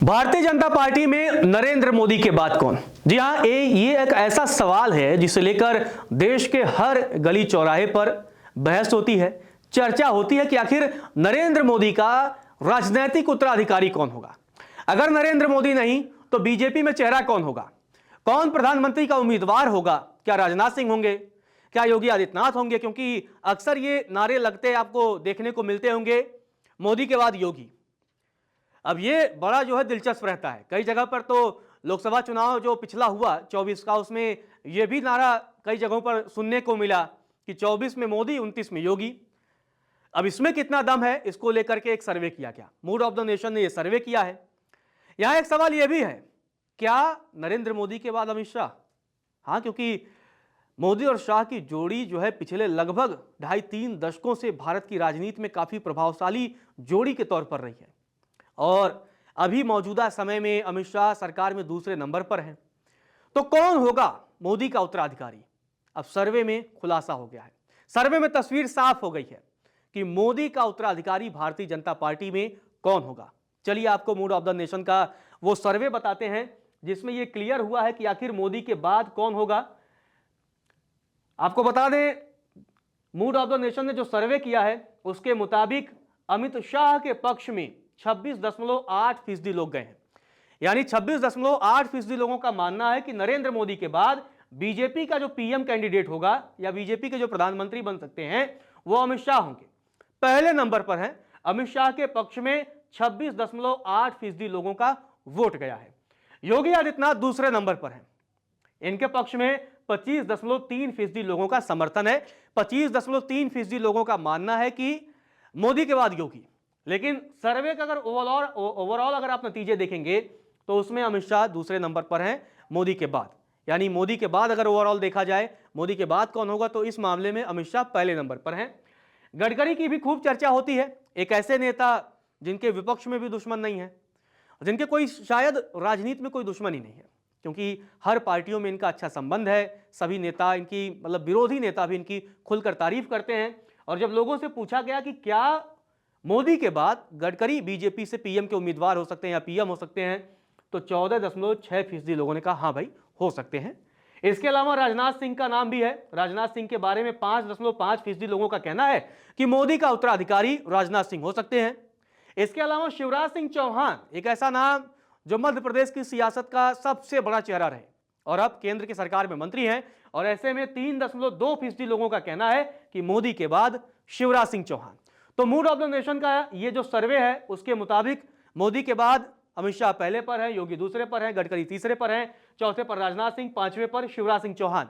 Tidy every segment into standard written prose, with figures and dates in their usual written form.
Bharatiya Janata party में नरेंद्र मोदी के बाद कौन? जी हाँ, ये एक ऐसा सवाल है जिसे लेकर देश के हर गली चौराहे पर बहस होती है, चर्चा होती है कि आखिर नरेंद्र मोदी का राजनीतिक उत्तराधिकारी कौन होगा। अगर नरेंद्र मोदी नहीं तो बीजेपी में चेहरा कौन होगा, कौन प्रधानमंत्री का उम्मीदवार होगा? क्या राजनाथ सिंह होंगे, क्या योगी आदित्यनाथ होंगे? क्योंकि अक्सर ये नारे लगते आपको देखने को मिलते होंगे, मोदी के बाद योगी। अब ये बड़ा जो है दिलचस्प रहता है। कई जगह पर तो लोकसभा चुनाव जो पिछला हुआ 24 का, उसमें यह भी नारा कई जगहों पर सुनने को मिला कि 24 में मोदी 29 में योगी। अब इसमें कितना दम है, इसको लेकर के एक सर्वे किया गया। मूड ऑफ द नेशन ने यह सर्वे किया है। यहां एक सवाल यह भी है, क्या नरेंद्र मोदी के बाद अमित शाह? हाँ, क्योंकि मोदी और शाह की जोड़ी जो है पिछले लगभग 2.5-3 दशकों से भारत की राजनीति में काफी प्रभावशाली जोड़ी के तौर पर रही है और अभी मौजूदा समय में अमित शाह सरकार में दूसरे नंबर पर हैं। तो कौन होगा मोदी का उत्तराधिकारी? अब सर्वे में खुलासा हो गया है, सर्वे में तस्वीर साफ हो गई है कि मोदी का उत्तराधिकारी भारतीय जनता पार्टी में कौन होगा। चलिए आपको मूड ऑफ द नेशन का वो सर्वे बताते हैं जिसमें यह क्लियर हुआ है कि आखिर मोदी के बाद कौन होगा। आपको बता दें, मूड ऑफ द नेशन ने जो सर्वे किया है उसके मुताबिक अमित शाह के पक्ष में 26.8% लोग गए हैं। यानी 26.8% लोगों का मानना है कि नरेंद्र मोदी के बाद बीजेपी का जो पीएम कैंडिडेट होगा या बीजेपी के जो प्रधानमंत्री बन सकते हैं वो अमित शाह होंगे। पहले नंबर पर है, अमित शाह के पक्ष में 26.8% लोगों का वोट गया है। योगी आदित्यनाथ दूसरे नंबर पर हैं, इनके पक्ष में 25.3% लोगों का समर्थन है। 25.3% लोगों का मानना है कि मोदी के बाद योगी। लेकिन सर्वे का अगर ओवरऑल अगर आप नतीजे देखेंगे तो उसमें अमित शाह दूसरे नंबर पर हैं मोदी के बाद। यानी मोदी के बाद अगर ओवरऑल देखा जाए मोदी के बाद कौन होगा तो इस मामले में अमित शाह पहले नंबर पर हैं। गडकरी की भी खूब चर्चा होती है, एक ऐसे नेता जिनके विपक्ष में भी दुश्मन नहीं है, जिनके कोई शायद राजनीति में कोई दुश्मन ही नहीं है, क्योंकि हर पार्टियों में इनका अच्छा संबंध है। सभी नेता इनकी, मतलब विरोधी नेता भी इनकी खुलकर तारीफ करते हैं। और जब लोगों से पूछा गया कि क्या मोदी के बाद गडकरी बीजेपी से पीएम के उम्मीदवार हो सकते हैं या पीएम हो सकते हैं, तो 14.6% लोगों ने कहा हाँ भाई हो सकते हैं। इसके अलावा राजनाथ सिंह का नाम भी है। राजनाथ सिंह के बारे में 5.5% लोगों का कहना है कि मोदी का उत्तराधिकारी राजनाथ सिंह हो सकते हैं। इसके अलावा शिवराज सिंह चौहान, एक ऐसा नाम जो मध्य प्रदेश की सियासत का सबसे बड़ा चेहरा रहे और अब केंद्र की सरकार में मंत्री हैं, और ऐसे में 3.2% लोगों का कहना है कि मोदी के बाद शिवराज सिंह चौहान। तो मूड ऑफ द नेशन का ये जो सर्वे है उसके मुताबिक मोदी के बाद अमित शाह पहले पर है, योगी दूसरे पर है, गडकरी तीसरे पर है, चौथे पर राजनाथ सिंह, पांचवें पर शिवराज सिंह चौहान।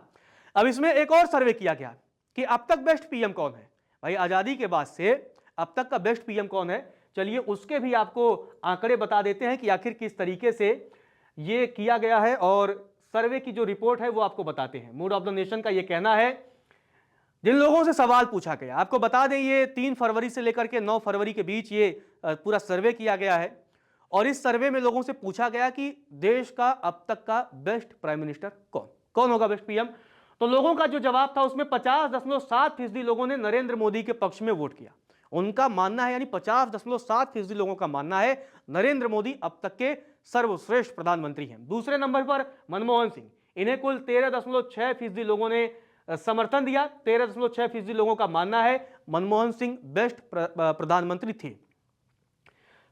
अब इसमें एक और सर्वे किया गया कि अब तक बेस्ट पीएम कौन है। भाई आजादी के बाद से अब तक का बेस्ट पीएम कौन है, चलिए उसके भी आपको आंकड़े बता देते हैं कि आखिर किस तरीके से ये किया गया है, और सर्वे की जो रिपोर्ट है वो आपको बताते हैं। मूड ऑफ द नेशन का ये कहना है, जिन लोगों से सवाल पूछा गया, आपको बता दें ये 3 फरवरी से लेकर के 9 फरवरी के बीच ये पूरा सर्वे किया गया है, और इस सर्वे में लोगों से पूछा गया कि देश का अब तक का बेस्ट प्राइम मिनिस्टर कौन होगा, बेस्ट पीएम। तो लोगों का जो जवाब था उसमें 50.7% लोगों ने नरेंद्र मोदी के पक्ष में वोट किया। उनका मानना है, यानी 50.7% लोगों का मानना है नरेंद्र मोदी अब तक के सर्वश्रेष्ठ प्रधानमंत्री हैं। दूसरे नंबर पर मनमोहन सिंह, इन्हें कुल 13.6% लोगों ने समर्थन दिया। 13.6% लोगों का मानना है मनमोहन सिंह बेस्ट प्रधानमंत्री थे।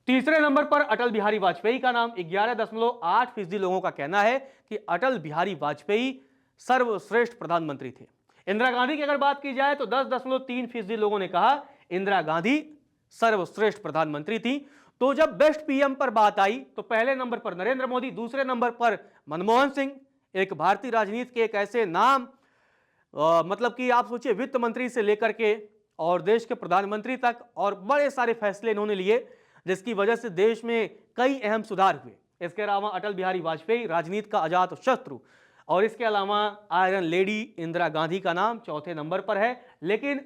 तीसरे नंबर पर अटल बिहारी वाजपेयी का नाम, 11.8% लोगों का कहना है कि अटल बिहारी वाजपेयी सर्वश्रेष्ठ प्रधानमंत्री थे। इंदिरा गांधी की अगर बात की जाए तो 10.3% लोगों ने कहा इंदिरा गांधी सर्वश्रेष्ठ प्रधानमंत्री थी। तो जब बेस्ट पीएम पर बात आई तो पहले नंबर पर नरेंद्र मोदी, दूसरे नंबर पर मनमोहन सिंह, एक भारतीय राजनीति के एक ऐसे नाम, मतलब कि आप सोचिए वित्त मंत्री से लेकर के और देश के प्रधानमंत्री तक, और बड़े सारे फैसले इन्होंने लिए जिसकी वजह से देश में कई अहम सुधार हुए। इसके अलावा अटल बिहारी वाजपेयी राजनीति का अजात शत्रु, और इसके अलावा आयरन लेडी इंदिरा गांधी का नाम चौथे नंबर पर है। लेकिन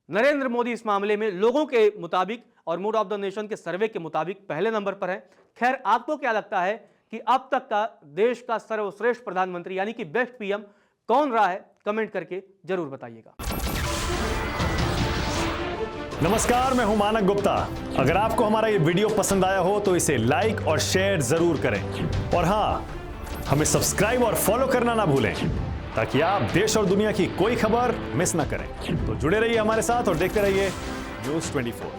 नरेंद्र मोदी इस मामले में लोगों के मुताबिक और मूड ऑफ द नेशन के सर्वे के मुताबिक पहले नंबर पर है। खैर, आपको क्या लगता है कि अब तक का देश का सर्वश्रेष्ठ प्रधानमंत्री यानी कि बेस्ट पीएम कौन रहा है? कमेंट करके जरूर बताइएगा। नमस्कार, मैं हूं मानक गुप्ता। अगर आपको हमारा ये वीडियो पसंद आया हो तो इसे लाइक और शेयर जरूर करें और हाँ, हमें सब्सक्राइब और फॉलो करना ना भूलें ताकि आप देश और दुनिया की कोई खबर मिस ना करें। तो जुड़े रहिए हमारे साथ और देखते रहिए News 24।